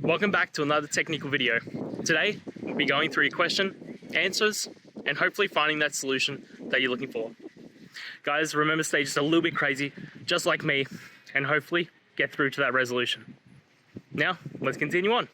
Welcome back to another technical video. Today, we'll be going through your question, answers, and hopefully finding that solution that you're looking for. Guys, remember, stay just a little bit crazy, just like me, and hopefully get through to that resolution. Now, let's continue on.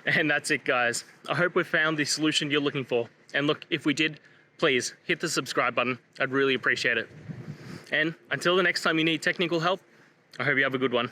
And that's it, guys. I hope we found the solution you're looking for. And look, if we did, please hit the subscribe button. I'd really appreciate it. And until the next time you need technical help, I hope you have a good one.